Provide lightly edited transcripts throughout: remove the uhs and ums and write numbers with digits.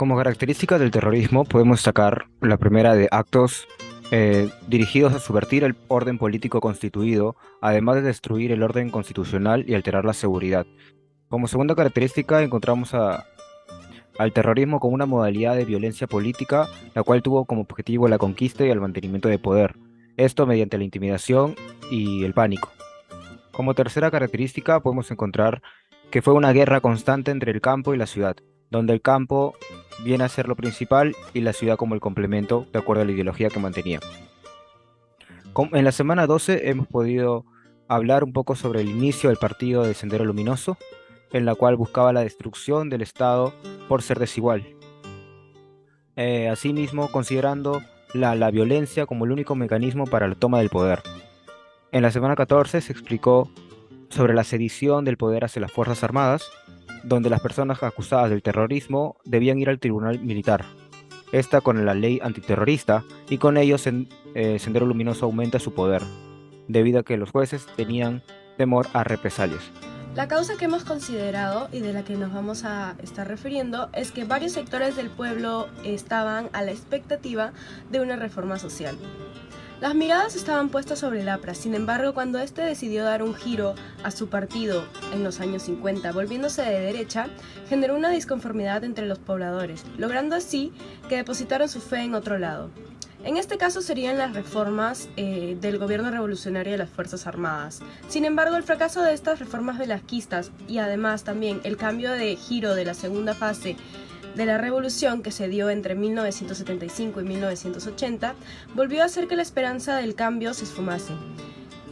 Como características del terrorismo podemos destacar la primera de actos dirigidos a subvertir el orden político constituido, además de destruir el orden constitucional y alterar la seguridad. Como segunda característica encontramos al terrorismo como una modalidad de violencia política, la cual tuvo como objetivo la conquista y el mantenimiento de poder, esto mediante la intimidación y el pánico. Como tercera característica podemos encontrar que fue una guerra constante entre el campo y la ciudad, donde el campo viene a ser lo principal y la ciudad como el complemento, de acuerdo a la ideología que mantenía. En la semana 12 hemos podido hablar un poco sobre el inicio del partido de Sendero Luminoso, en la cual buscaba la destrucción del Estado por ser desigual. Asimismo, considerando la violencia como el único mecanismo para la toma del poder. En la semana 14 se explicó sobre la sedición del poder hacia las Fuerzas Armadas, donde las personas acusadas del terrorismo debían ir al tribunal militar. Esta con la ley antiterrorista y con ello Sendero Luminoso aumenta su poder, debido a que los jueces tenían temor a represalias. La causa que hemos considerado y de la que nos vamos a estar refiriendo es que varios sectores del pueblo estaban a la expectativa de una reforma social. Las miradas estaban puestas sobre el APRA, sin embargo, cuando este decidió dar un giro a su partido en los años 50, volviéndose de derecha, generó una disconformidad entre los pobladores, logrando así que depositaron su fe en otro lado. En este caso serían las reformas del gobierno revolucionario de las Fuerzas Armadas. Sin embargo, el fracaso de estas reformas velasquistas y además también el cambio de giro de la segunda fase de la revolución que se dio entre 1975 y 1980 volvió a hacer que la esperanza del cambio se esfumase.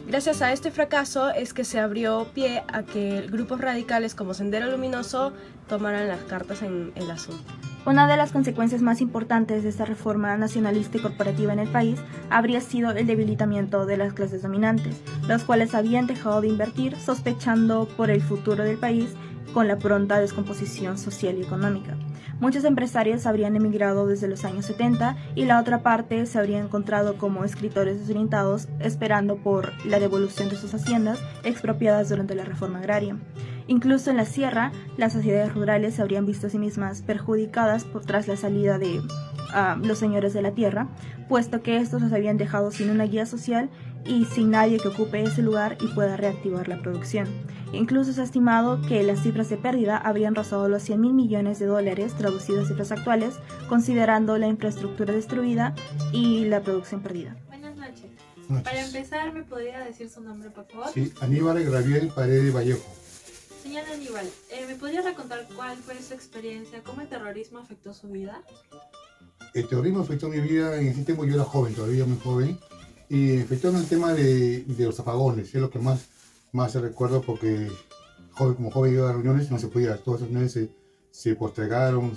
Gracias a este fracaso es que se abrió pie a que grupos radicales como Sendero Luminoso tomaran las cartas en el asunto. Una de las consecuencias más importantes de esta reforma nacionalista y corporativa en el país habría sido el debilitamiento de las clases dominantes, los cuales habían dejado de invertir sospechando por el futuro del país con la pronta descomposición social y económica. Muchos empresarios habrían emigrado desde los años 70 y la otra parte se habría encontrado como escritores desorientados esperando por la devolución de sus haciendas expropiadas durante la reforma agraria. Incluso en la sierra, las sociedades rurales se habrían visto a sí mismas perjudicadas tras la salida de los señores de la tierra, puesto que estos los habían dejado sin una guía social y sin nadie que ocupe ese lugar y pueda reactivar la producción. Incluso se ha estimado que las cifras de pérdida habrían rozado los 100.000 millones de dólares, traducidos a cifras actuales, considerando la infraestructura destruida y la producción perdida. Buenas noches. Noches. Para empezar, ¿me podría decir su nombre, por favor? Sí, Aníbal Gabriel Paredes Vallejo. Señor Aníbal, ¿me podría contar cuál fue su experiencia? ¿Cómo el terrorismo afectó su vida? El terrorismo afectó mi vida en ese tiempo. Yo era joven, todavía muy joven, y afectó en el tema de los apagones. Es lo que más recuerdo, porque como joven iba a reuniones, no se podía. Todas las reuniones se postergaron,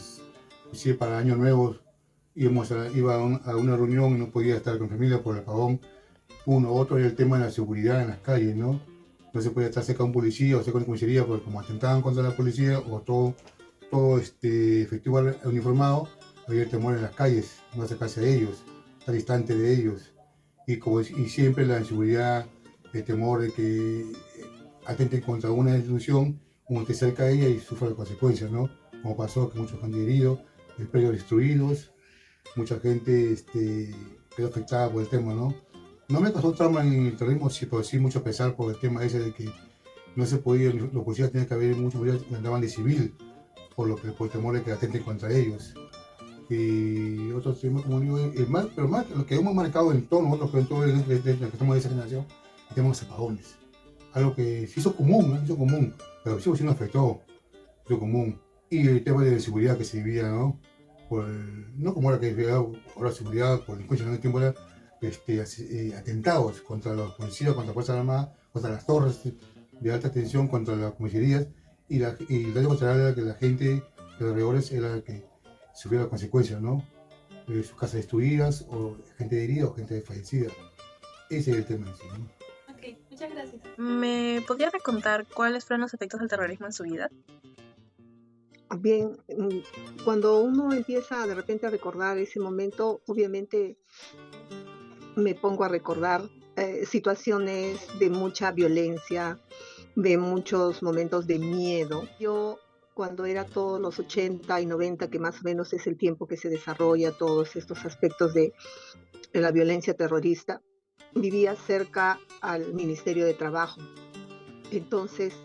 sí, para Año Nuevo iba a una reunión y no podía estar con familia por el apagón. Otro era el tema de la seguridad en las calles, ¿no? No se podía estar cerca de un policía o cerca de una comisaría, porque como atentaban contra la policía o todo efectivo uniformado, había temor en las calles, no acercarse a ellos, estar distante de ellos. Y siempre la inseguridad, el temor de que atenten contra una institución, uno esté cerca de ella y sufra las consecuencias, ¿no? Como pasó, que muchos han herido, predios destruidos, mucha gente quedó afectada por el tema, ¿no? No me causó trauma en el terrorismo, sí, pero sí mucho pesar por el tema ese de que no se podía, los policías tenían que haber, muchos policías andaban de civil, por el temor de que atenten contra ellos. Y otro tema, como digo, pero más lo que hemos marcado en todos nosotros, que en todo el que estamos de esa generación, el tema de los apagones. Algo que se hizo común, ¿no? Se hizo común, pero sí nos afectó, se hizo común. Y el tema de la seguridad que se vivía, ¿no? No como ahora que se ahora seguridad, por delincuencia, en el tiempo era atentados contra los policías, contra las Fuerzas Armadas, contra las torres de alta tensión, contra las comisarías, y el daño colateral era que la gente de los alrededores era la que sufría las consecuencias, ¿no? Sus casas destruidas, o gente herida, o gente fallecida. Ese es el tema en sí, ¿no? Ok, muchas gracias. ¿Me podría contar cuáles fueron los efectos del terrorismo en su vida? Bien, cuando uno empieza de repente a recordar ese momento, obviamente me pongo a recordar situaciones de mucha violencia, de muchos momentos de miedo. Yo cuando era todos los 80 y 90, que más o menos es el tiempo que se desarrolla todos estos aspectos de la violencia terrorista, vivía cerca al Ministerio de Trabajo. Entonces,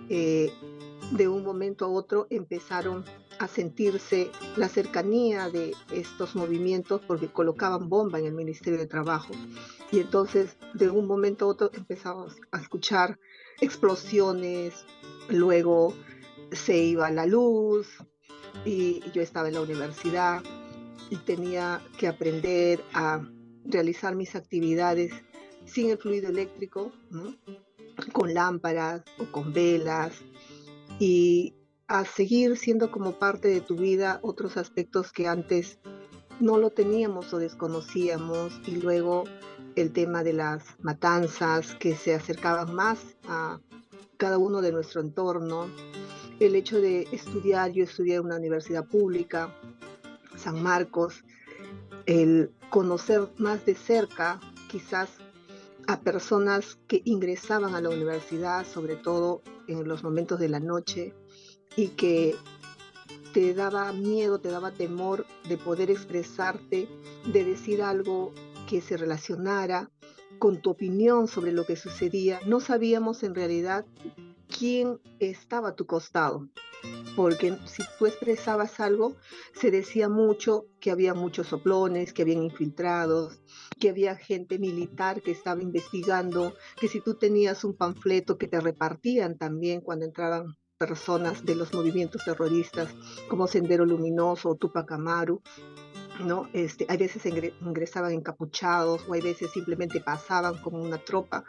de un momento a otro empezaron a sentirse la cercanía de estos movimientos porque colocaban bomba en el Ministerio de Trabajo. Y entonces, de un momento a otro empezamos a escuchar explosiones, luego se iba la luz y yo estaba en la universidad y tenía que aprender a realizar mis actividades sin el fluido eléctrico, ¿no? Con lámparas o con velas, y a seguir siendo como parte de tu vida otros aspectos que antes no lo teníamos o desconocíamos, y luego el tema de las matanzas que se acercaban más a cada uno de nuestro entorno, el hecho de estudiar, yo estudié en una universidad pública, San Marcos, el conocer más de cerca quizás a personas que ingresaban a la universidad, sobre todo en los momentos de la noche, y que te daba miedo, te daba temor de poder expresarte, de decir algo que se relacionara con tu opinión sobre lo que sucedía. No sabíamos en realidad quién estaba a tu costado, porque si tú expresabas algo, se decía mucho que había muchos soplones, que habían infiltrados, que había gente militar que estaba investigando, que si tú tenías un panfleto que te repartían también cuando entraban personas de los movimientos terroristas como Sendero Luminoso o Tupac Amaru, ¿no? Hay veces ingresaban encapuchados o hay veces simplemente pasaban como una tropa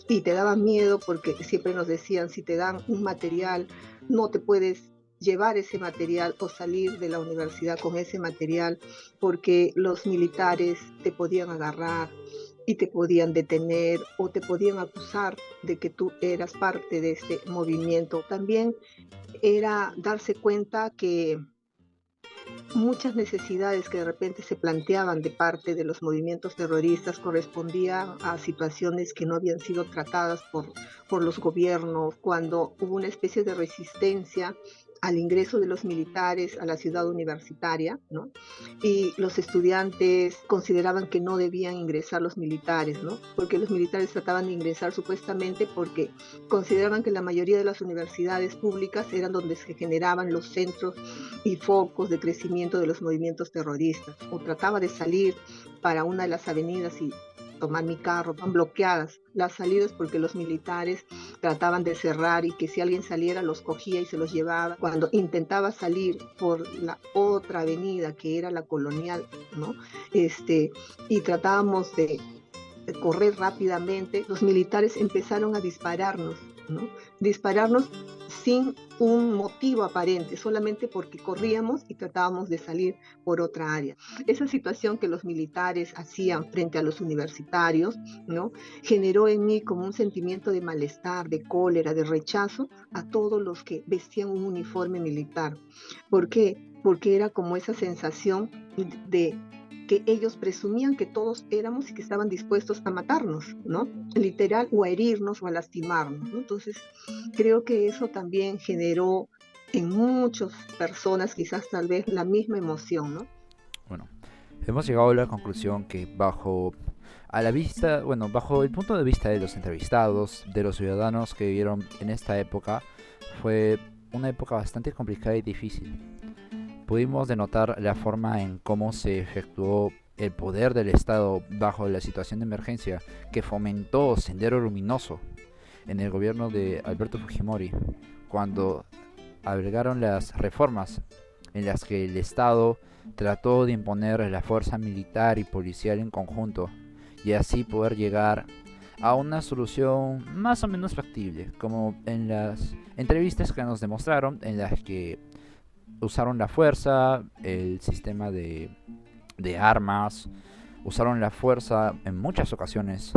y te daba miedo porque siempre nos decían, si te dan un material, no te puedes llevar ese material o salir de la universidad con ese material porque los militares te podían agarrar y te podían detener o te podían acusar de que tú eras parte de este movimiento. También era darse cuenta que muchas necesidades que de repente se planteaban de parte de los movimientos terroristas correspondían a situaciones que no habían sido tratadas por los gobiernos, cuando hubo una especie de resistencia al ingreso de los militares a la ciudad universitaria, ¿no? Y los estudiantes consideraban que no debían ingresar los militares, ¿no? Porque los militares trataban de ingresar supuestamente porque consideraban que la mayoría de las universidades públicas eran donde se generaban los centros y focos de crecimiento de los movimientos terroristas. O trataba de salir para una de las avenidas y tomar mi carro, están bloqueadas las salidas porque los militares trataban de cerrar y que si alguien saliera los cogía y se los llevaba. Cuando intentaba salir por la otra avenida que era la Colonial, ¿no? Y tratábamos de correr rápidamente, los militares empezaron a dispararnos, ¿no? Dispararnos sin un motivo aparente, solamente porque corríamos y tratábamos de salir por otra área. Esa situación que los militares hacían frente a los universitarios, ¿no? Generó en mí como un sentimiento de malestar, de cólera, de rechazo a todos los que vestían un uniforme militar. ¿Por qué? Porque era como esa sensación de que ellos presumían que todos éramos y que estaban dispuestos a matarnos, ¿no? Literal, o a herirnos o a lastimarnos, ¿no? Entonces, creo que eso también generó en muchas personas quizás tal vez la misma emoción, ¿no? Bueno, hemos llegado a la conclusión que bajo el punto de vista de los entrevistados, de los ciudadanos que vivieron en esta época, fue una época bastante complicada y difícil. Pudimos denotar la forma en cómo se efectuó el poder del Estado bajo la situación de emergencia que fomentó Sendero Luminoso en el gobierno de Alberto Fujimori, cuando albergaron las reformas en las que el Estado trató de imponer la fuerza militar y policial en conjunto y así poder llegar a una solución más o menos factible, como en las entrevistas que nos demostraron, en las que usaron la fuerza, el sistema de armas, usaron la fuerza en muchas ocasiones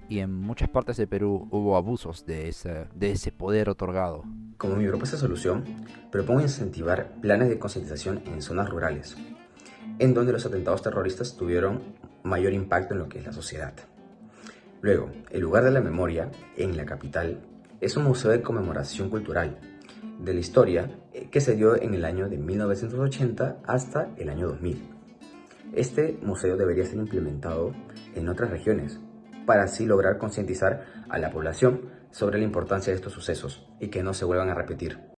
y en muchas partes de Perú hubo abusos de ese poder otorgado. Como mi propuesta de solución, propongo incentivar planes de concientización en zonas rurales, en donde los atentados terroristas tuvieron mayor impacto en lo que es la sociedad. Luego, el lugar de la memoria, en la capital, es un museo de conmemoración cultural, de la historia que se dio en el año de 1980 hasta el año 2000. Este museo debería ser implementado en otras regiones para así lograr concientizar a la población sobre la importancia de estos sucesos y que no se vuelvan a repetir.